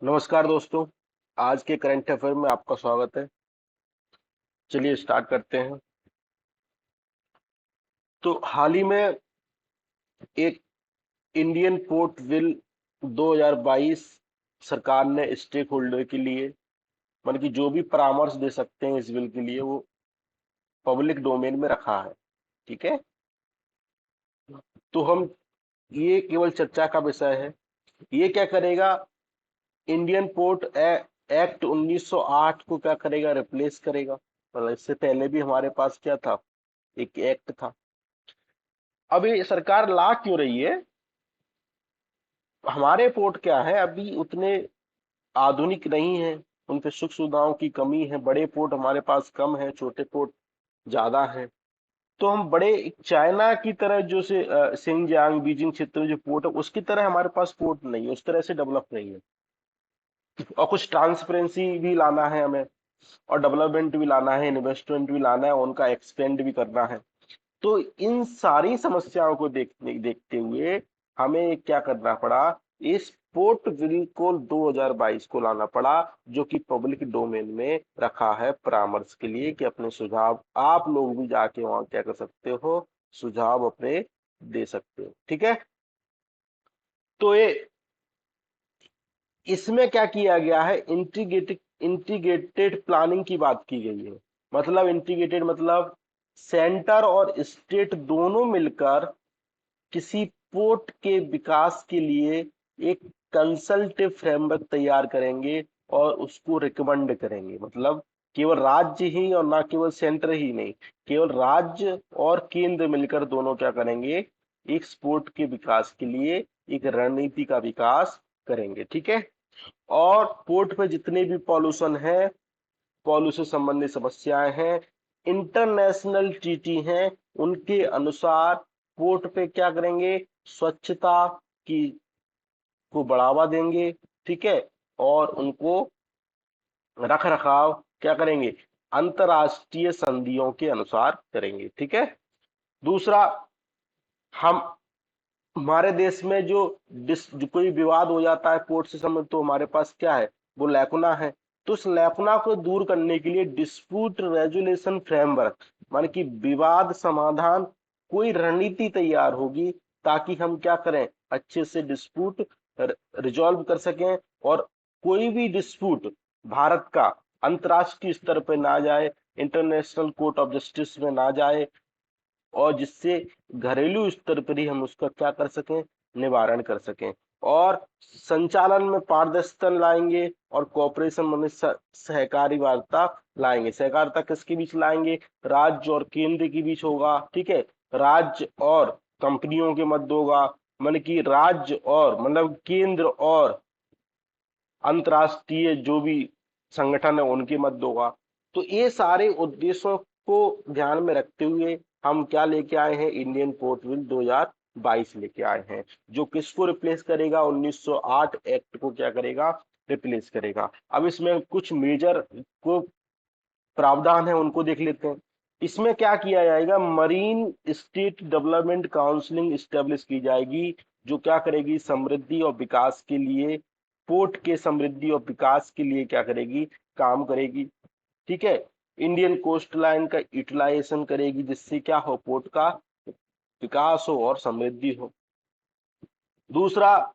नमस्कार दोस्तों। आज के करंट अफेयर में आपका स्वागत है। चलिए स्टार्ट करते हैं। तो हाल ही में एक इंडियन पोर्ट बिल 2022 सरकार ने स्टेक होल्डर के लिए, मतलब कि जो भी परामर्श दे सकते हैं इस बिल के लिए, वो पब्लिक डोमेन में रखा है। ठीक है। तो हम, ये केवल चर्चा का विषय है। ये क्या करेगा? इंडियन पोर्ट एक्ट 1908 को क्या करेगा? रिप्लेस करेगा। मतलब इससे पहले भी हमारे पास क्या था? एक एक्ट था। अब ये सरकार ला क्यों रही है? हमारे पोर्ट क्या है, अभी उतने आधुनिक नहीं है। उन पे सुख सुविधाओं की कमी है। बड़े पोर्ट हमारे पास कम है, छोटे पोर्ट ज्यादा है। तो हम बड़े एक चाइना की तरह, जो से सिंजियांग बीजिंग क्षेत्र में जो पोर्ट है उसकी तरह हमारे पास पोर्ट नहीं है, उस तरह से डेवलप नहीं है। और कुछ ट्रांसपेरेंसी भी लाना है हमें, और डेवलपमेंट भी लाना है, इन्वेस्टमेंट भी लाना है, उनका एक्सपेंड भी करना है। तो इन सारी समस्याओं को देखते देखते हुए हमें क्या करना पड़ा? इस पोर्ट बिल को 2022 को लाना पड़ा, जो कि पब्लिक डोमेन में रखा है परामर्श के लिए, कि अपने सुझाव आप लोग भी जाके वहां क्या कर सकते हो? सुझाव अपने दे सकते हो। ठीक है। तो ये, इसमें क्या किया गया है? इंटीग्रेटेड इंटीग्रेटेड प्लानिंग की बात की गई है। मतलब इंटीग्रेटेड मतलब सेंटर और स्टेट दोनों मिलकर किसी पोर्ट के विकास के लिए एक कंसल्टिव फ्रेमवर्क तैयार करेंगे और उसको रिकमेंड करेंगे। मतलब केवल राज्य ही और ना केवल सेंटर ही नहीं, केवल राज्य और केंद्र मिलकर दोनों क्या करेंगे? एक पोर्ट के विकास के लिए एक रणनीति का विकास करेंगे। ठीक है। और पोर्ट पे जितने भी पॉल्यूशन है, पॉल्यूशन संबंधी समस्याएं हैं, इंटरनेशनल ट्रीटी हैं, उनके अनुसार पोर्ट पे क्या करेंगे? स्वच्छता की को बढ़ावा देंगे। ठीक है। और उनको रख रखाव क्या करेंगे? अंतरराष्ट्रीय संधियों के अनुसार करेंगे। ठीक है। दूसरा, हम, हमारे देश में जो कोई विवाद हो जाता है पोर्ट से संबंधित, तो हमारे पास क्या है? वो लैकुना है। तो उस लैकुना को दूर करने के लिए डिस्प्यूट रेजुलेशन फ्रेमवर्क, माने कि विवाद समाधान, कोई रणनीति तैयार होगी, ताकि हम क्या करें? अच्छे से डिस्प्यूट रिजॉल्व कर सकें, और कोई भी डिस्प्यूट भारत का अंतर्राष्ट्रीय स्तर पर ना जाए, इंटरनेशनल कोर्ट ऑफ जस्टिस में ना जाए, और जिससे घरेलू स्तर पर ही हम उसका क्या कर सकें? निवारण कर सकें। और संचालन में पारदर्शिता लाएंगे, और कॉपरेशन में सहकारी वार्ता लाएंगे। सहकारिता किसके बीच लाएंगे? राज्य और केंद्र के बीच होगा। ठीक है। राज्य और कंपनियों के मध्य होगा, मतलब कि राज्य और, मतलब केंद्र और अंतरराष्ट्रीय जो भी संगठन है उनके मध्य होगा। तो ये सारे उद्देश्यों को ध्यान में रखते हुए हम क्या लेके आए हैं? इंडियन पोर्ट बिल 2022 लेके आए हैं, जो किसको रिप्लेस करेगा? 1908 एक्ट को क्या करेगा? रिप्लेस करेगा। अब इसमें कुछ मेजर को प्रावधान है, उनको देख लेते हैं। इसमें क्या किया जाएगा? Marine state development counselling establish की जाएगी, जो क्या करेगी? समृद्धि और विकास के लिए, पोर्ट के समृद्धि और विकास के लिए क्या करेगी? काम करेगी। ठीक है। इंडियन कोस्ट लाइन का यूटिलाइजेशन करेगी, जिससे क्या हो? पोर्ट का विकास हो और समृद्धि हो। दूसरा,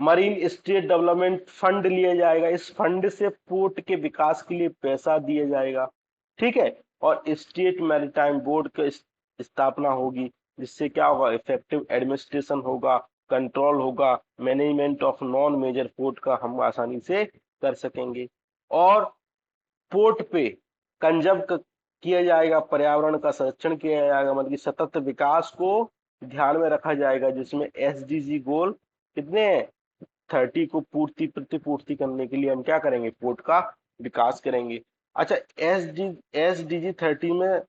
मरीन स्टेट डेवलपमेंट फंड लिया जाएगा। इस फंड से पोर्ट के विकास के लिए पैसा दिया जाएगा। ठीक है। और स्टेट मैरीटाइम बोर्ड की स्थापना होगी, जिससे क्या होगा? इफेक्टिव एडमिनिस्ट्रेशन होगा, कंट्रोल होगा, management of non major port का हम आसानी से कर सकेंगे। और पोर्ट पे कंजर्व किया जाएगा, पर्यावरण का संरक्षण किया जाएगा, मतलब कि सतत विकास को ध्यान में रखा जाएगा, जिसमें एसडीजी गोल कितने हैं? 30 को प्रतिपूर्ति करने के लिए हम क्या करेंगे? पोर्ट का विकास करेंगे। अच्छा, एसडीजी 30 में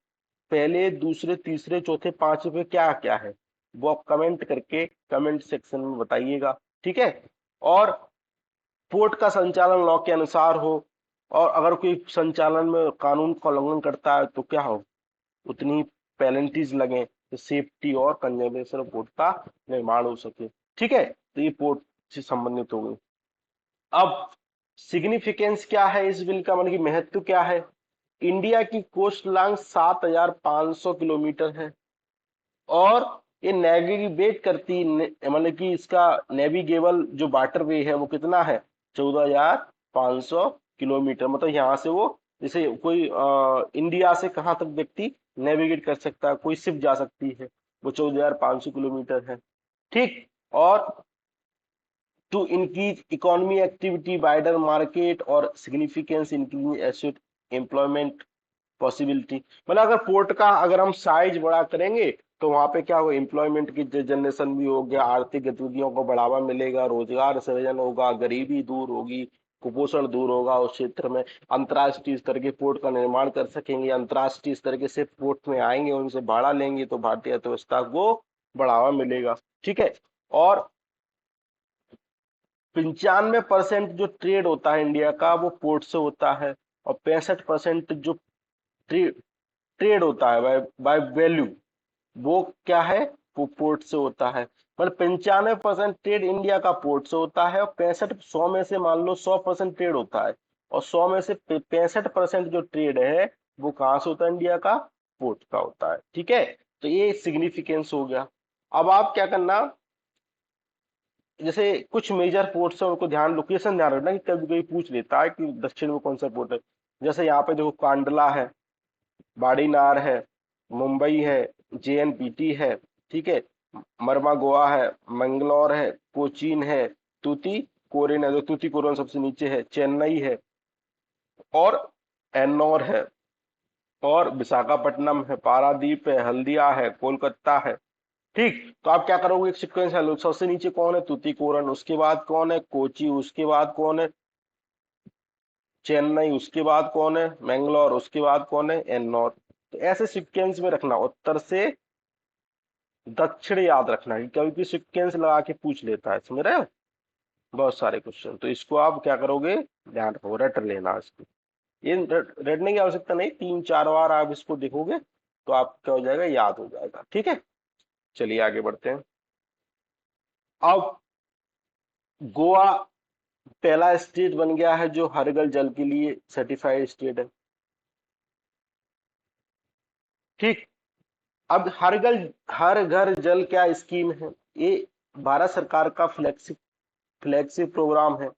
पहले, दूसरे, तीसरे, चौथे, पांचवे पे क्या क्या है? वो आप कमेंट करके कमेंट सेक्शन में बताइएगा। ठीक है। और पोर्ट का संचालन लॉ के अनुसार हो, और अगर कोई संचालन में कानून का उल्लंघन करता है तो क्या हो? उतनी पेनल्टीज लगे, तो सेफ्टी और कंजर्वेशन पोर्ट का निर्माण हो सके। ठीक है। तो ये पोर्ट से संबंधित हो गई। अब सिग्निफिकेंस क्या है इस बिल का, मतलब कि महत्व क्या है। इंडिया की कोस्ट लाइन 7,500 किलोमीटर है, और ये नेविगेट करती मतलब कि इसका नेविगेबल जो वाटरवे है वो कितना है, 14,500 किलोमीटर। मतलब यहाँ से वो, जैसे कोई इंडिया से कहाँ तक व्यक्ति नेविगेट कर सकता है, कोई शिप जा सकती है, वो 14,500 किलोमीटर है। ठीक। और to increase economy activity, wider market और significance increase asset employment possibility. मतलब अगर पोर्ट का अगर हम साइज बड़ा करेंगे तो वहां पे क्या होगा, एम्प्लॉयमेंट की जनरेशन भी हो गया, आर्थिक गतिविधियों को बढ़ावा मिलेगा, रोजगार सृजन होगा, गरीबी दूर होगी, कुपोषण दूर होगा उस क्षेत्र में। अंतर्राष्ट्रीय स्तर के पोर्ट का निर्माण कर सकेंगे, अंतर्राष्ट्रीय स्तर के से पोर्ट में आएंगे, उनसे भाड़ा लेंगे तो भारतीय अर्थव्यवस्था को बढ़ावा मिलेगा। ठीक है। और 95% जो ट्रेड होता है इंडिया का वो पोर्ट से होता है, और 65% जो ट्रेड ट्रेड होता है बाय बाय वैल्यू, वो क्या है, वो पोर्ट से होता है। मतलब 95% ट्रेड इंडिया का पोर्ट से होता है, और 65, 100 में से मान लो 100% ट्रेड होता है, और 100 में से 65% जो ट्रेड है वो कहाँ से होता है, इंडिया का पोर्ट का होता है। ठीक है। तो ये सिग्निफिकेंस हो गया। अब आप क्या करना, जैसे कुछ मेजर पोर्ट्स है उनको ध्यान, लोकेशन ध्यान रखना कि कभी कभी पूछ लेता है कि दक्षिण में कौन सा पोर्ट है। जैसे यहाँ पे देखो, कांडला है, बाड़ीनार है, मुंबई है, जेएनपीटी है, ठीक है, मरमा गोवा है, मंगलौर है, कोचीन है, तूती कोरिन है, जो तूती कोरिन सबसे नीचे है, चेन्नई है, और एन्नौर है, और विशाखापट्टनम है, पारादीप है, हल्दिया है, कोलकाता है। ठीक। तो आप क्या करोगे, एक सीक्वेंस है, लोग सबसे नीचे कौन है, तूतीकोरन, उसके बाद कौन है, कोची, उसके बाद कौन है, चेन्नई, उसके बाद कौन है, मैंगलोर, उसके बाद कौन है, एन्नौर। तो ऐसे सीक्वेंस में रखना, उत्तर से दक्षिण याद रखना, कि कभी भी सीक्वेंस लगा के पूछ लेता है, समझ रहे हो, बहुत सारे क्वेश्चन। तो इसको आप क्या करोगे, ध्यान रखो, रट लेना इसको। ये रटने की आवश्यकता नहीं, 3-4 बार आप इसको देखोगे तो आप क्या हो जाएगा, याद हो जाएगा। ठीक है। चलिए आगे बढ़ते हैं। अब गोवा पहला स्टेट बन गया है जो हर घर जल के लिए सर्टिफाइड स्टेट है। ठीक। अब हर घर जल क्या स्कीम है, ये भारत सरकार का फ्लैगशिप प्रोग्राम है,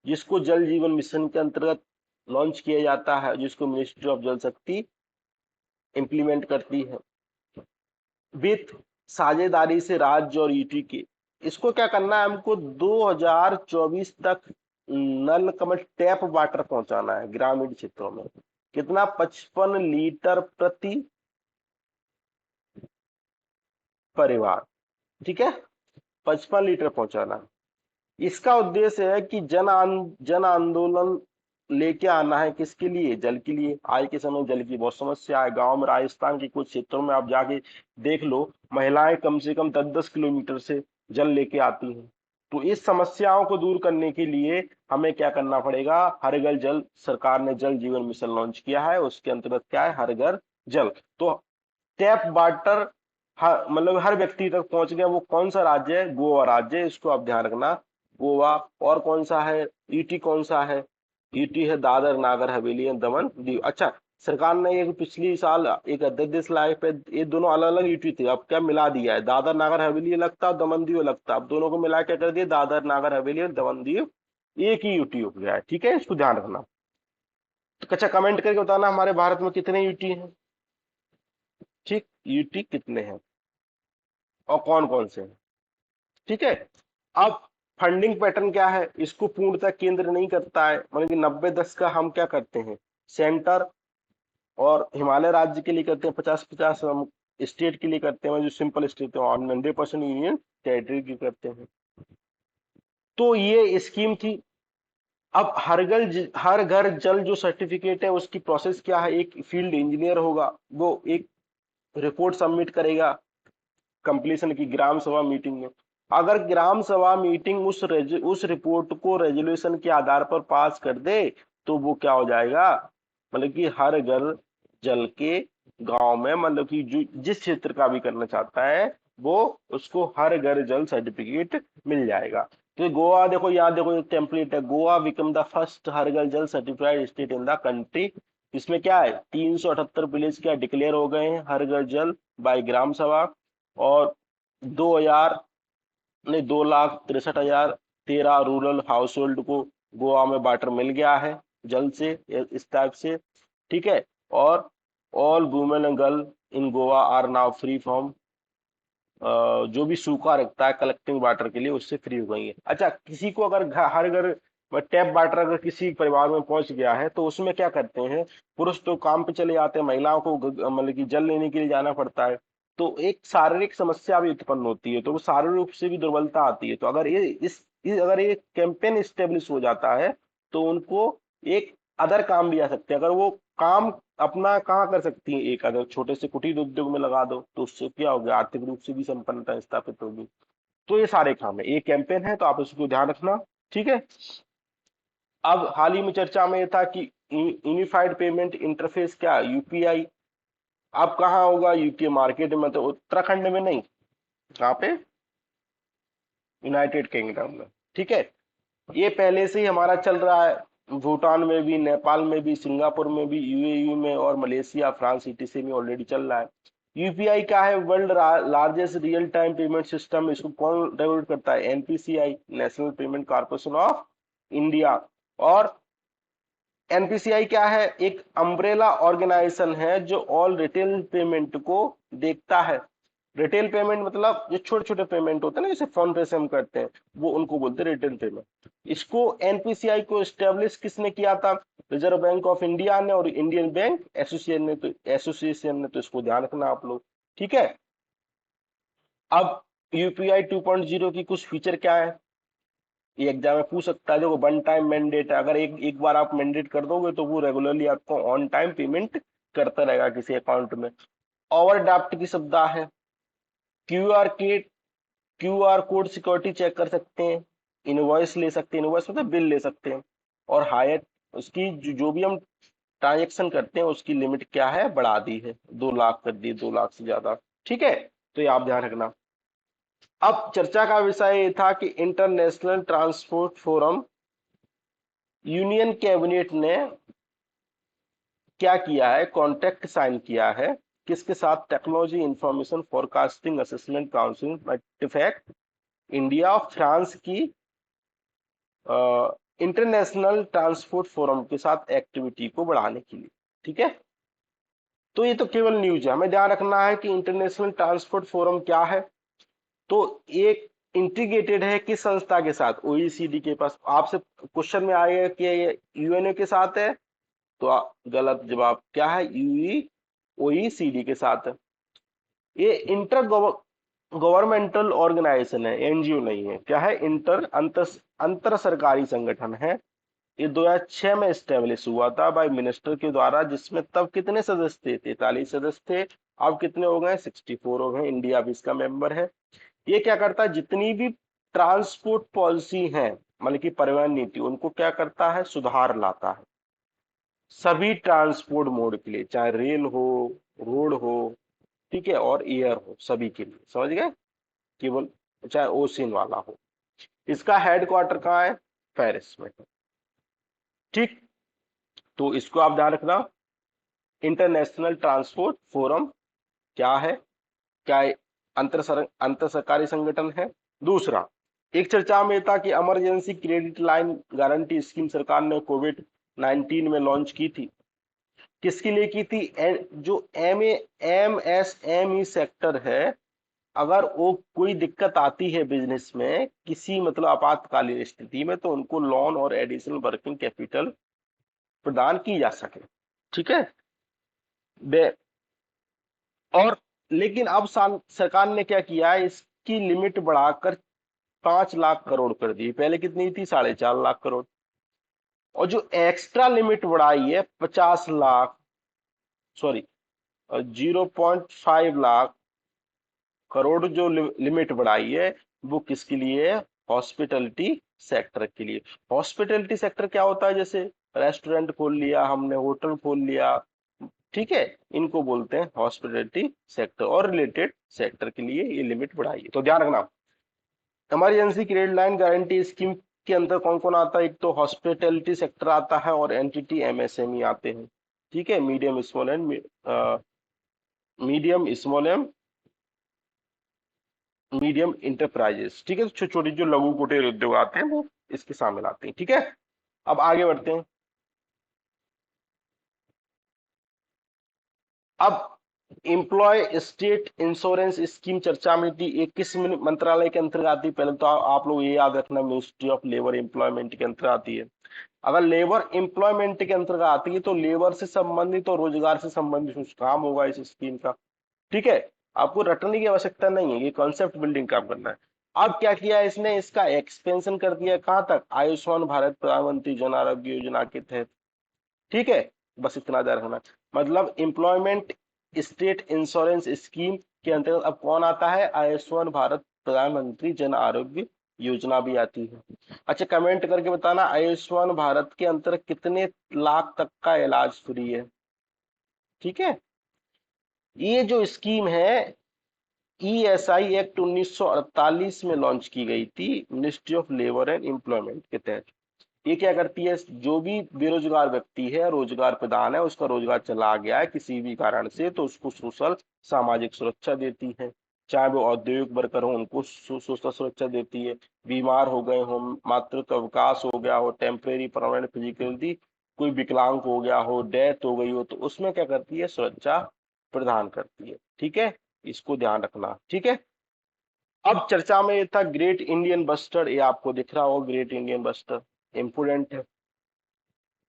जिसको जल जीवन मिशन के अंतर्गत लॉन्च किया जाता है, जिसको मिनिस्ट्री ऑफ जल शक्ति इंप्लीमेंट करती है, विथ साझेदारी से राज्य और ईटी के। इसको क्या करना है, हमको 2024 तक नल कमल टैप वाटर पहुंचाना है ग्रामीण क्षेत्रों में। कितना, 55 लीटर प्रति परिवार। ठीक है, 55 लीटर पहुंचाना है। इसका उद्देश्य है कि जन आंदोलन लेके आना है, किसके लिए, जल के लिए। आज के समय जल की बहुत समस्या है, गांव में राजस्थान के कुछ क्षेत्रों में आप जाके देख लो, महिलाएं कम से कम 10-10 किलोमीटर से जल लेके आती हैं। तो इस समस्याओं को दूर करने के लिए हमें क्या करना पड़ेगा, हर घर जल, सरकार ने जल जीवन मिशन लॉन्च किया है, उसके अंतर्गत क्या है, हर घर जल। तो टैप वाटर मतलब हर व्यक्ति तक पहुंच गया। वो कौन सा राज्य है, गोवा राज्य है, इसको आप ध्यान रखना, गोवा। और कौन सा है, ईटी कौन सा है, ईटी है दादर नागर हवेली एंड दमन दीव। अच्छा, सरकार ने एक पिछली साल एक अध्यादेश लाए पे, ये दोनों अलग अलग ईटी थे, अब क्या मिला दिया है, दादर नागर हवेली अलग था, दमन दीव अलग था, अब दोनों को मिला के कर दिया दादर नागर हवेली और दमन दीव एक ही यूटी हो गया है। ठीक है, इसको ध्यान रखना। तो अच्छा, कमेंट करके बताना हमारे भारत में कितने यूटी हैं। ठीक, यूटी कितने हैं और कौन कौन से हैं। ठीक है। अब फंडिंग पैटर्न क्या है, इसको पूर्णतः केंद्र नहीं करता है, मतलब कि 90-10 का हम क्या करते हैं, सेंटर और हिमालय राज्य के लिए करते हैं, 50-50 हम स्टेट के लिए करते हैं, जो सिंपल स्टेट है, और 100% यूनियन टेरिटरी की करते हैं। तो ये स्कीम थी। अब हर घर जल जो सर्टिफिकेट है उसकी प्रोसेस क्या है, एक फील्ड इंजीनियर होगा, वो एक रिपोर्ट सबमिट करेगा कंप्लीशन की ग्राम सभा मीटिंग में। अगर ग्राम सभा मीटिंग उस रिपोर्ट को रेजोल्यूशन के आधार पर पास कर दे तो वो क्या हो जाएगा, मतलब कि हर घर जल के गांव में, मतलब कि जो जिस क्षेत्र का भी करना चाहता है वो, उसको हर घर जल सर्टिफिकेट मिल जाएगा। तो गोवा देखो, यहाँ देखो ये टेम्पलेट है, गोवा बिकम द फर्स्ट हर घर जल certified state in the country. इसमें क्या है, 378 विलेज क्या डिक्लेयर हो गए हैं हर घर जल बाय ग्राम सभा, और 2000 नहीं 2,63,013 रूरल हाउस होल्ड को गोवा में वाटर मिल गया है जल से, इस टाइप से। ठीक है। और all women and girl in Goa are now free from, जो भी सूखा रखता है कलेक्टिंग वाटर के लिए उससे फ्री हो गई है। अच्छा, किसी को अगर हर घर टैप वाटर अगर किसी परिवार में पहुंच गया है तो उसमें क्या करते हैं, पुरुष तो काम पे चले जाते हैं, महिलाओं को मतलब कि जल लेने के लिए जाना पड़ता है, तो एक शारीरिक समस्या भी उत्पन्न होती है, तो वो शारीरिक रूप से भी दुर्बलता आती है। तो अगर अगर ये कैंपेन स्टेब्लिश हो जाता है तो उनको एक अदर काम भी आ सकते हैं। अगर वो काम अपना कहाँ कर सकती है, एक अगर छोटे से कुटीर उद्योग में लगा दो तो उससे क्या हो गया, आर्थिक रूप से भी संपन्नता स्थापित होगी। तो ये सारे काम है, ये कैंपेन है, तो आप इसको ध्यान रखना। ठीक है। अब हाल ही में चर्चा में ये था कि यूनिफाइड पेमेंट इंटरफेस क्या, यूपीआई, अब कहाँ होगा, यूके मार्केट में, तो उत्तराखंड में नहीं, कहाँ पे, यूनाइटेड किंगडम में। ठीक है। ये पहले से ही हमारा चल रहा है, भूटान में भी, नेपाल में भी, सिंगापुर में भी, यूएई में, और मलेशिया फ्रांस ईटीसी में ऑलरेडी चल रहा है। यूपीआई क्या है, world largest real time payment system, इसको कौन रेगुलेट करता है, NPCI, national payment corporation of India. और एनपीसीआई क्या है, एक अम्ब्रेला ऑर्गेनाइजेशन है जो ऑल रिटेल पेमेंट को देखता है। रिटेल पेमेंट मतलब जो छोटे छोटे पेमेंट होते हैं ना, जैसे फोन पे से हम करते हैं, वो उनको बोलते हैं रिटेल पेमेंट। इसको एनपीसीआई को स्टेब्लिश किसने किया था, रिजर्व बैंक ऑफ इंडिया ने और इंडियन बैंक एसोसिएशन ने तो इसको ध्यान रखना आप लोग। ठीक है। अब यूपीआई 2.0 की कुछ फीचर क्या है, ये एग्जाम में पूछ सकता है। देखो, वन टाइम मैंडेट है, अगर एक एक बार आप मैंडेट कर दोगे तो वो रेगुलरली आपको ऑन टाइम पेमेंट करता रहेगा किसी अकाउंट में। ओवरड्राफ्ट की सुविधा है, क्यूआर के क्यूआर कोड सिक्योरिटी चेक कर सकते हैं, इनवॉइस ले सकते हैं, इनवॉइस मतलब बिल ले सकते हैं, और हायर उसकी जो भी हम ट्रांजेक्शन करते हैं उसकी लिमिट क्या है, बढ़ा दी है, 2 लाख कर दी, 2 लाख से ज्यादा। ठीक है। तो ये आप ध्यान रखना। अब चर्चा का विषय ये था कि international transport forum, union cabinet ने क्या किया है, कॉन्ट्रैक्ट साइन किया है किसके साथ, technology information forecasting assessment council मैटिफैक्ट इंडिया और फ्रांस की इंटरनेशनल ट्रांसपोर्ट फोरम के साथ एक्टिविटी को बढ़ाने के लिए। ठीक है। तो ये तो केवल न्यूज है, हमें ध्यान रखना है कि इंटरनेशनल ट्रांसपोर्ट फोरम क्या है। तो एक इंटीग्रेटेड है किस संस्था के साथ, ओईसीडी के पास। आपसे क्वेश्चन में आएगा कि ये यूएनओ के साथ है, तो गलत जवाब क्या है, यूई ओईसीडी के साथ है। ये इंटर गवर्नमेंटल ऑर्गेनाइजेशन है, एनजीओ नहीं है। क्या है, अंतर सरकारी संगठन है। ये 2006 में स्टेब्लिश हुआ था बाय मिनिस्टर के द्वारा, जिसमें तब कितने सदस्य थे, 43 सदस्य थे। अब कितने हो गए, 64 हो गए, इंडिया भी इसका मेंबर है। ये क्या करता है, जितनी भी ट्रांसपोर्ट पॉलिसी है, मतलब कि परिवहन नीति, उनको क्या करता है, सुधार लाता है सभी ट्रांसपोर्ट मोड के लिए, चाहे रेल हो, रोड हो, ठीक है, और एयर हो, सभी के लिए, समझ गए, केवल चाहे ओशियन वाला हो। इसका हेडक्वार्टर कहाँ है, पेरिस में। ठीक। तो इसको आप ध्यान रखना, इंटरनेशनल ट्रांसपोर्ट फोरम क्या है, क्या अंतर सरकारी संगठन है। दूसरा, एक चर्चा में था कि emergency credit line guarantee scheme सरकार ने कोविड 19 में लॉन्च की थी। किसके लिए की थी, जो एमएसएमई सेक्टर है, अगर वो कोई दिक्कत आती है बिजनेस में किसी मतलब आपातकालीन स्थिति में, तो उनको लोन और एडिशनल वर्किंग कैपिटल प्रदान की जा सके। ठीक है। और लेकिन अब सरकार ने क्या किया है, इसकी लिमिट बढ़ाकर 5 लाख करोड़ कर दी। पहले कितनी थी, 4.5 लाख करोड़। और जो एक्स्ट्रा लिमिट बढ़ाई है 50 लाख, सॉरी 0.5 लाख करोड़, जो लिमिट बढ़ाई है वो किसके लिए है, हॉस्पिटलिटी सेक्टर के लिए। हॉस्पिटलिटी सेक्टर क्या होता है, जैसे रेस्टोरेंट खोल लिया हमने, होटल खोल लिया, ठीक है, इनको बोलते हैं हॉस्पिटलिटी सेक्टर, और रिलेटेड सेक्टर के लिए ये लिमिट बढ़ाई है, तो ध्यान रखना। Emergency credit line guarantee scheme के अंदर कौन कौन आता है? एक तो हॉस्पिटैलिटी सेक्टर आता है और एनटीटी एमएसएमई आते हैं। ठीक है, मीडियम इंटरप्राइजेस। ठीक है, तो छोटे छोटे जो लघु कुटीर उद्योग आते हैं वो इसके शामिल आते हैं। ठीक है, अब आगे बढ़ते हैं। अब एम्प्लॉय स्टेट इंश्योरेंस स्कीम चर्चा में थी, ये किस मंत्रालय के अंतर्गत आती है? पहले तो आप लोग ये याद रखना, मिनिस्ट्री ऑफ लेबर एम्प्लॉयमेंट के अंतर्गत आती है। अगर लेबर एम्प्लॉयमेंट के अंतर्गत आती है तो लेबर से संबंधित और रोजगार से संबंधित कुछ काम होगा इस स्कीम का। ठीक है, आपको रटने की आवश्यकता नहीं है, ये कॉन्सेप्ट बिल्डिंग काम करना है। अब क्या किया है इसने, इसका एक्सपेंशन कर दिया कहां तक? आयुष्मान भारत प्रधानमंत्री जन आरोग्य योजना के तहत। ठीक है, बस इतना याद रखना। मतलब एम्प्लॉयमेंट स्टेट इंश्योरेंस स्कीम के अंतर्गत अब कौन आता है? आयुष्मान भारत प्रधानमंत्री जन आरोग्य योजना भी आती है। अच्छा, कमेंट करके बताना आयुष्मान भारत के अंतर्गत कितने लाख तक का इलाज फ्री है। ठीक है, ये जो स्कीम है ईएसआई एक्ट 1948 में लॉन्च की गई थी ministry of labour and employment के तहत। ये क्या करती है? जो भी बेरोजगार व्यक्ति है, रोजगार प्रदान है, उसका रोजगार चला गया है किसी भी कारण से, तो उसको सोशल सामाजिक सुरक्षा देती है। चाहे वो औद्योगिक वर्कर हो, उनको सोशल सुरक्षा देती है। बीमार हो गए हो, मातृत्व अवकाश हो गया हो, टेम्परेरी परमानेंट फिजिकलिटी, कोई विकलांग हो गया हो, डेथ हो गई हो, तो उसमें क्या करती है? सुरक्षा प्रदान करती है। ठीक है, इसको ध्यान रखना। ठीक है, अब चर्चा में ये था ग्रेट इंडियन बस्टर्ड, ये आपको दिख रहा होगा ग्रेट इंडियन बस्टर्ड, इंपोर्टेंट है।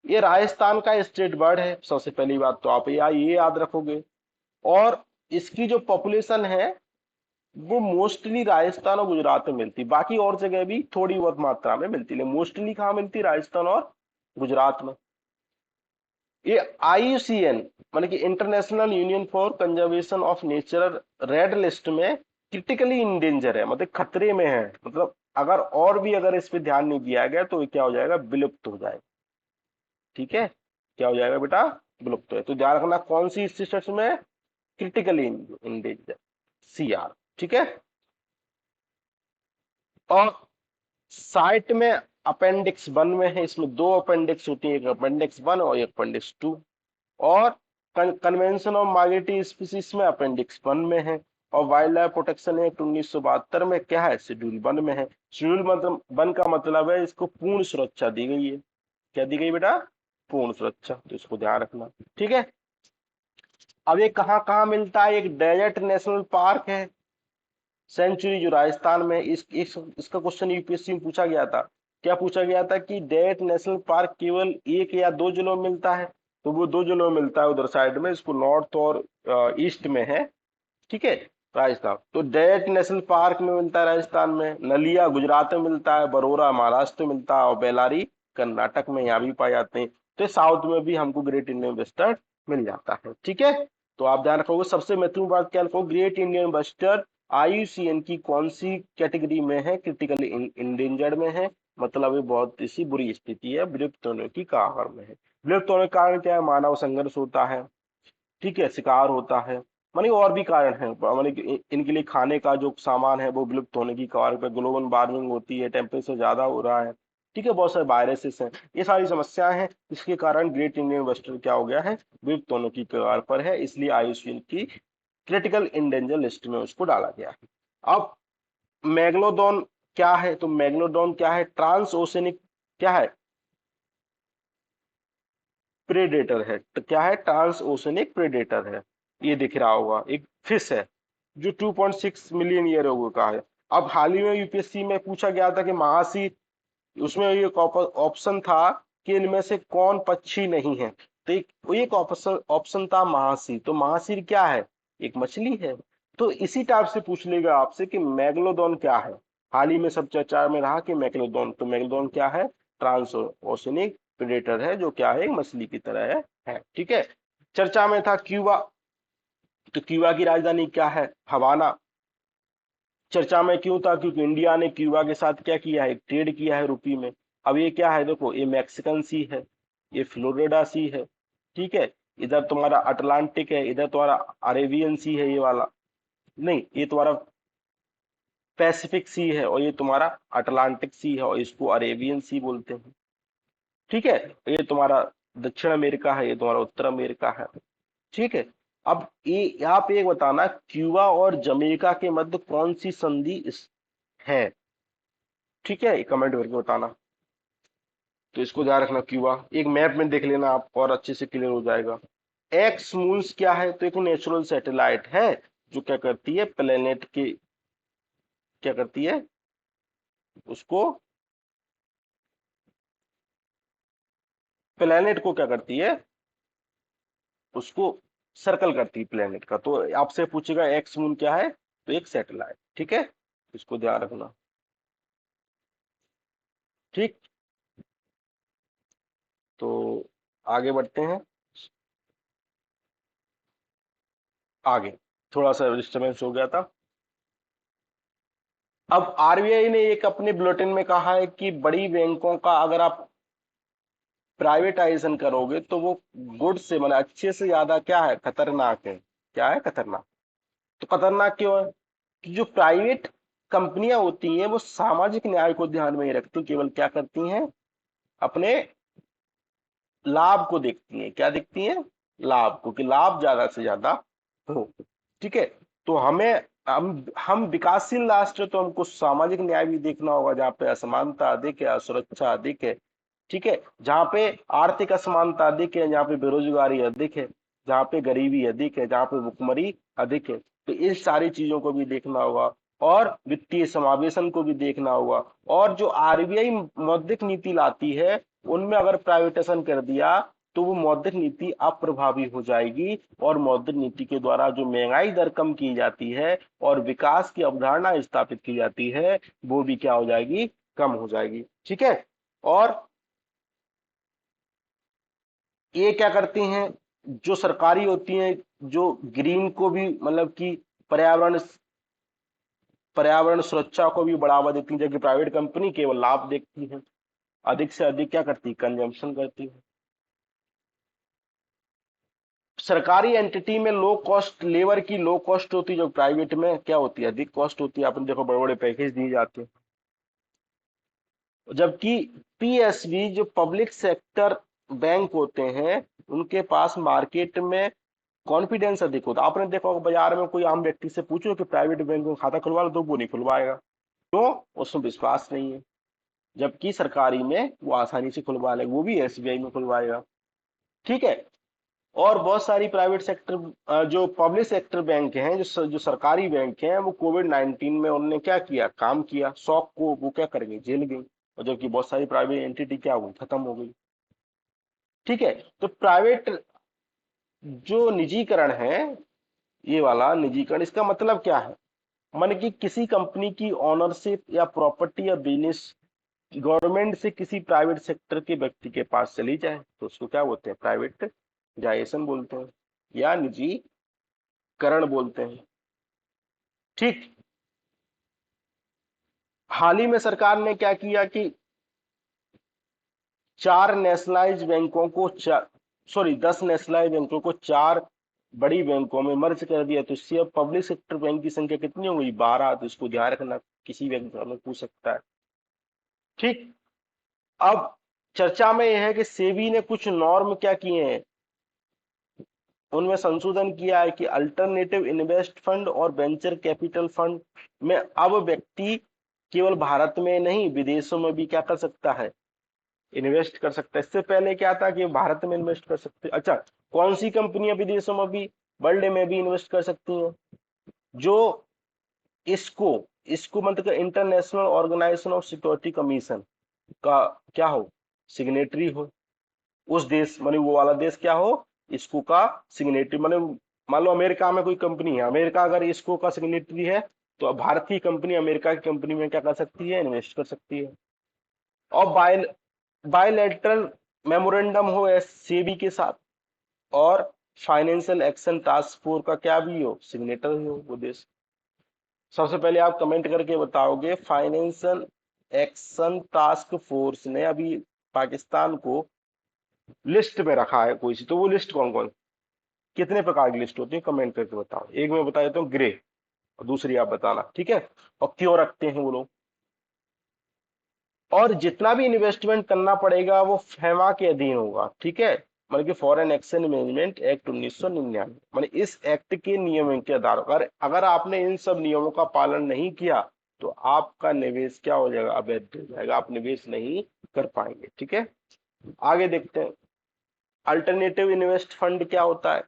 ये राजस्थान का स्टेट बर्ड है, सबसे पहली बात तो आप ये याद रखोगे। और इसकी जो पॉपुलेशन है वो मोस्टली राजस्थान और गुजरात में मिलती है, बाकी और जगह भी थोड़ी बहुत मात्रा में मिलती है, मोस्टली कहाँ मिलती है? राजस्थान और गुजरात में। ये आईयूसीएन मतलब कि international union for conservation of nature red list में क्रिटिकली इंडेंजर है, मतलब खतरे में है। मतलब अगर और भी अगर इस पे ध्यान नहीं दिया गया तो ये क्या हो जाएगा? विलुप्त हो जाएगा। ठीक है, क्या हो जाएगा बेटा? विलुप्त है। तो ध्यान रखना कौन सी स्टेटस में? Critically endangered, CR. ठीक है, और साइट में अपेंडिक्स वन में है, इसमें दो अपेंडिक्स होती है, एक अपेंडिक्स वन और एक अपेंडिक्स टू। और कन्वेंशन ऑफ माइग्रेटरी स्पीसीज में अपेंडिक्स वन में है। और वाइल्ड लाइफ प्रोटेक्शन एक्ट 1972 में क्या है? शेड्यूल वन में है। शेड्यूल मतलब वन का मतलब है इसको पूर्ण सुरक्षा दी गई है। क्या दी गई बेटा? पूर्ण सुरक्षा, तो इसको ध्यान रखना। ठीक है, अब ये कहाँ कहाँ मिलता है? एक डेजर्ट नेशनल पार्क है सेंचुरी जो राजस्थान में। इसका क्वेश्चन यूपीएससी में पूछा गया था। क्या पूछा गया था कि डेजर्ट नेशनल पार्क केवल एक या दो जिलों में मिलता है? तो वो दो जिलों में मिलता है, उधर साइड में, इसको नॉर्थ और ईस्ट में है। ठीक है, राजस्थान तो डेजर्ट नेशनल पार्क में मिलता है राजस्थान में, नलिया गुजरात में मिलता है, बरोरा महाराष्ट्र में मिलता है, और बेलारी कर्नाटक में, यहाँ भी पाए जाते हैं। तो साउथ में भी हमको ग्रेट इंडियन बस्टर्ड मिल जाता है। ठीक है, तो आप ध्यान रखोगे, सबसे महत्वपूर्ण बात क्या रखोगे? ग्रेट इंडियन बस्टर्ड आईयूसीएन की कौन सी कैटेगरी में है? क्रिटिकली इंडेंजर्ड में है, मतलब ये बहुत इसी बुरी स्थिति है, विलुप्त होने की कगार में है। विलुप्त होने का कारण क्या है? मानव संघर्ष होता है, ठीक है, शिकार होता है, मानी और भी कारण है, मानी कि इनके लिए खाने का जो सामान है वो विलुप्त होने की कगार पे, ग्लोबल वार्मिंग होती है, टेम्परेचर ज्यादा हो रहा है। ठीक है, बहुत सारे वायरसेस हैं, ये सारी समस्याएं हैं, इसके कारण ग्रेट इंडियन वेस्टर्न क्या हो गया है? विलुप्त होने की कगार पर है, इसलिए आईयूसीएन की क्रिटिकल इंडेंजर लिस्ट में उसको डाला गया है। अब मैग्लोडॉन क्या है? तो मैग्लोडॉन क्या है? ट्रांस ओशनिक क्या है? प्रेडेटर है। तो क्या है? ट्रांस ओशनिक प्रेडेटर है। ये दिख रहा होगा, एक फिश है जो 2.6 मिलियन ईयर अगो का है। अब हाल ही में यूपीएससी में पूछा गया था कि महासी, उसमें ये ऑप्शन था कि इनमें से कौन पक्षी नहीं है, तो एक ऑप्शन ऑप्शन था महासी। तो महासीर क्या है? एक मछली है। तो इसी टाइप से पूछ लेगा आपसे कि मैग्लोडॉन क्या है। हाल ही में सब चर्चा में रहा कि मैग्लोडॉन, तो मैग्लोडॉन क्या है? ट्रांस ओशनिक प्रेडेटर है, जो क्या है? एक मछली की तरह है। ठीक है, चर्चा में था क्यूबा, तो क्यूबा की राजधानी क्या है? हवाना। चर्चा में क्यों था? क्योंकि इंडिया ने क्यूबा के साथ क्या किया है? ट्रेड किया है रुपी में। अब ये क्या है? देखो, ये मैक्सिकन सी है, ये फ्लोरिडा सी है। ठीक है, इधर तुम्हारा अटलांटिक है, इधर तुम्हारा अरेबियन सी है, ये वाला नहीं, ये तुम्हारा पैसिफिक सी है और ये तुम्हारा अटलांटिक सी है और इसको अरेबियन सी बोलते हैं। ठीक है, ये तुम्हारा दक्षिण अमेरिका है, ये तुम्हारा उत्तर अमेरिका है। ठीक है। अब ये यहाँ पे एक बताना, क्यूबा और जमैका के मध्य कौन सी संधि है? ठीक है, कमेंट करके बताना। तो इसको ध्यान रखना, क्यूबा एक मैप में देख लेना आप और अच्छे से क्लियर हो जाएगा। एक्स मून्स क्या है? तो एक नेचुरल सैटेलाइट है जो क्या करती है, प्लेनेट के क्या करती है, उसको प्लेनेट को क्या करती है, उसको सर्कल करती है प्लेनेट का। तो आपसे पूछेगा एक्स मून क्या है, तो एक सैटेलाइट। ठीक है, इसको ध्यान रखना। ठीक, तो आगे बढ़ते हैं। आगे थोड़ा सा डिस्टर्बेंस हो गया था। अब आरबीआई ने एक अपने बुलेटिन में कहा है कि बड़ी बैंकों का अगर आप प्राइवेटाइजेशन करोगे तो वो गुड से मतलब अच्छे से ज्यादा क्या है, खतरनाक है। क्या है, खतरनाक। तो खतरनाक क्यों है? कि जो प्राइवेट कंपनियां होती हैं वो सामाजिक न्याय को ध्यान में ही रखती, केवल क्या करती हैं, अपने लाभ को देखती हैं। क्या देखती हैं? लाभ को, कि लाभ ज्यादा से ज्यादा हो। ठीक है। तो हम विकासशील राष्ट्र, तो हमको सामाजिक न्याय भी देखना होगा, जहाँ पे असमानता अधिक है, असुरक्षा अधिक है। ठीक है, जहाँ पे आर्थिक असमानता अधिक है, जहाँ पे बेरोजगारी अधिक है, जहाँ पे गरीबी अधिक है, जहाँ पे भुखमरी अधिक है, तो इन सारी चीजों को भी देखना होगा। और वित्तीय समावेशन को भी देखना होगा। और जो आरबीआई मौद्रिक नीति लाती है, उनमें अगर प्राइवेटाइजेशन कर दिया तो वो मौद्रिक नीति अप्रभावी हो जाएगी, और मौद्रिक नीति के द्वारा जो महंगाई दर कम की जाती है और विकास की अवधारणा स्थापित की जाती है, वो भी क्या हो जाएगी, कम हो जाएगी। ठीक है। और ये क्या करती हैं, जो सरकारी होती हैं, जो ग्रीन को भी मतलब कि पर्यावरण पर्यावरण सुरक्षा को भी बढ़ावा देती है, जबकि प्राइवेट कंपनी केवल लाभ देखती है, अधिक से अधिक क्या करती है, कंजम्पशन करती है। सरकारी एंटिटी में लो कॉस्ट लेबर की लो कॉस्ट होती है, जो प्राइवेट में क्या होती है, अधिक कॉस्ट होती है। आपने देखो बड़े बड़े पैकेज दिए जाते हैं। जबकि पीएसबी जो पब्लिक सेक्टर बैंक होते हैं, उनके पास मार्केट में कॉन्फिडेंस अधिक होता है। आपने देखा होगा बाजार में कोई आम व्यक्ति से पूछो कि प्राइवेट बैंक में खाता खुलवा लो, तो वो नहीं खुलवाएगा। क्यों? उसमें विश्वास नहीं है। जबकि सरकारी में वो आसानी से खुलवा लेगा, वो भी एसबीआई में खुलवाएगा। ठीक है। और बहुत सारी प्राइवेट सेक्टर जो पब्लिक सेक्टर बैंक हैं, जो सरकारी बैंक हैं, वो कोविड 19 में उन्होंने क्या किया, काम किया, शॉक को वो क्या कर गई, झेल गई। और जबकि बहुत सारी प्राइवेट एंटिटी क्या हो गई, खत्म हो गई। ठीक है। तो प्राइवेट जो निजीकरण है, ये वाला निजीकरण, इसका मतलब क्या है, मन की किसी कंपनी की ओनरशिप या प्रॉपर्टी या बिजनेस गवर्नमेंट से किसी प्राइवेट सेक्टर के व्यक्ति के पास चली जाए, तो उसको क्या बोलते हैं, प्राइवेट जाइएशन बोलते हैं या निजीकरण बोलते हैं। ठीक। हाल ही में सरकार ने क्या किया कि चार नेशनलाइज बैंकों को सॉरी 10 नेशनलाइज बैंकों को चार बड़ी बैंकों में मर्ज कर दिया। तो इससे अब पब्लिक सेक्टर बैंक की संख्या कितनी हो गई, 12। तो इसको ध्यान रखना, किसी बैंक में पूछ सकता है। ठीक। अब चर्चा में यह है कि सेबी ने कुछ नॉर्म क्या किए हैं, उनमें संशोधन किया है कि अल्टरनेटिव इन्वेस्ट फंड और वेंचर कैपिटल फंड में अब व्यक्ति केवल भारत में नहीं, विदेशों में भी क्या कर सकता है, इन्वेस्ट कर सकता है। इससे पहले क्या था कि भारत में इन्वेस्ट कर सकते, अच्छा, कौन सी कंपनियां विदेशों में भी, वर्ल्ड में भी इन्वेस्ट कर सकती हैं, जो इसको इसको मतलब international organisation of security commission का क्या हो, सिग्नेटरी हो। उस देश माने वो वाला देश क्या हो, इसको का सिग्नेटरी। माने मान लो अमेरिका में कोई कंपनी है, अमेरिका अगर इसको का सिग्नेटरी है, तो भारतीय कंपनी अमेरिका की कंपनी में क्या कर सकती है, इन्वेस्ट कर सकती है। और बायलैटरल मेमोरेंडम हो सेबी के साथ, और फाइनेंशियल एक्शन टास्क फोर्स का क्या भी हो, सिग्नेटर हो वो देश। सबसे पहले आप कमेंट करके बताओगे, फाइनेंशियल एक्शन टास्क फोर्स ने अभी पाकिस्तान को लिस्ट में रखा है कोई सी, तो वो लिस्ट कौन कौन, कितने प्रकार की लिस्ट होती है, कमेंट करके बताओ। एक मैं बता देता हूँ, ग्रे, दूसरी आप बताना, ठीक है, और क्यों रखते हैं वो लोग। और जितना भी इन्वेस्टमेंट करना पड़ेगा वो फेमा के अधीन होगा, ठीक है, मतलब कि फॉरेन एक्सचेंज मैनेजमेंट एक्ट 1999, मतलब इस एक्ट के नियमों के आधार पर अगर आपने इन सब नियमों का पालन नहीं किया तो आपका निवेश क्या हो जाएगा, अवैध हो जाएगा, आप निवेश नहीं कर पाएंगे, ठीक है। आगे देखते हैं, अल्टरनेटिव इन्वेस्ट फंड क्या होता है।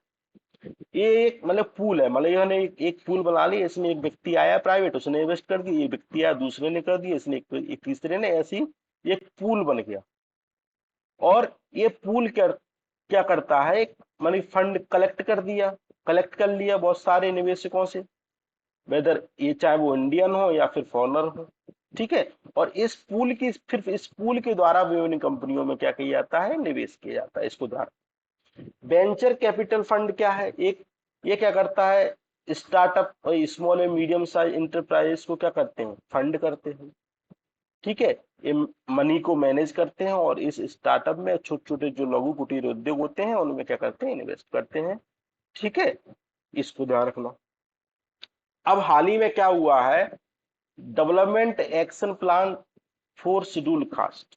ये एक मतलब पूल है, मतलब इन्होंने एक पूल बना ली, इसमें एक व्यक्ति आया प्राइवेट, उसने इन्वेस्ट कर दी, एक व्यक्ति आया दूसरे ने कर दिया, इसने एक तीसरे ने, ऐसी एक पूल बन गया। और ये पूल क्या करता है, एक मनी फंड कलेक्ट कर दिया, कलेक्ट कर लिया बहुत सारे निवेशकों से, वेदर ये चाहे वो इंडियन हो या फिर फॉरेनर हो, ठीक है। और इस पूल की फिर इस पूल के द्वारा विभिन्न कंपनियों में क्या किया जाता है, निवेश किया जाता है इसको द्वारा। वेंचर कैपिटल फंड क्या है, एक ये क्या करता है, स्टार्टअप और small and medium size enterprises को क्या करते हैं, फंड करते हैं, ठीक है। ये मनी को मैनेज करते हैं और इस स्टार्टअप में छोटे छोटे जो लघु कुटीर उद्योग होते हैं उनमें क्या करते हैं, इन्वेस्ट करते हैं, ठीक है, इसको ध्यान रखना। अब हाल ही में क्या हुआ है, development action plan for schedule caste,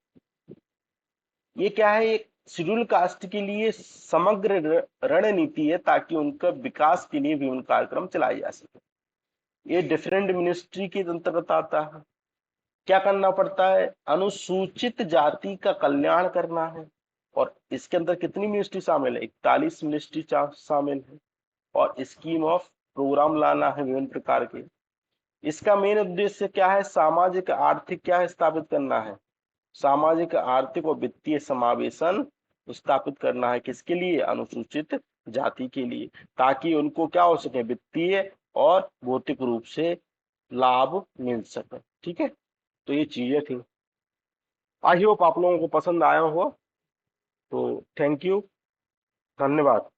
ये क्या है, एक शेड्यूल कास्ट के लिए समग्र रणनीति है ताकि उनका विकास के लिए विभिन्न कार्यक्रम चलाए जा सके। ये डिफरेंट मिनिस्ट्री के अंतर्गत आता है। क्या करना पड़ता है, अनुसूचित जाति का कल्याण करना है। और इसके अंदर कितनी मिनिस्ट्री शामिल है, 41 मिनिस्ट्री शामिल है। और स्कीम ऑफ प्रोग्राम लाना है विभिन्न प्रकार के। इसका मेन उद्देश्य क्या है, सामाजिक आर्थिक क्या है, स्थापित करना है, सामाजिक आर्थिक और वित्तीय समावेशन स्थापित करना है, किसके लिए, अनुसूचित जाति के लिए, ताकि उनको क्या हो सके, वित्तीय और भौतिक रूप से लाभ मिल सके, ठीक है। तो ये चीजें थी, आई होप आप लोगों को पसंद आया हो, तो थैंक यू, धन्यवाद।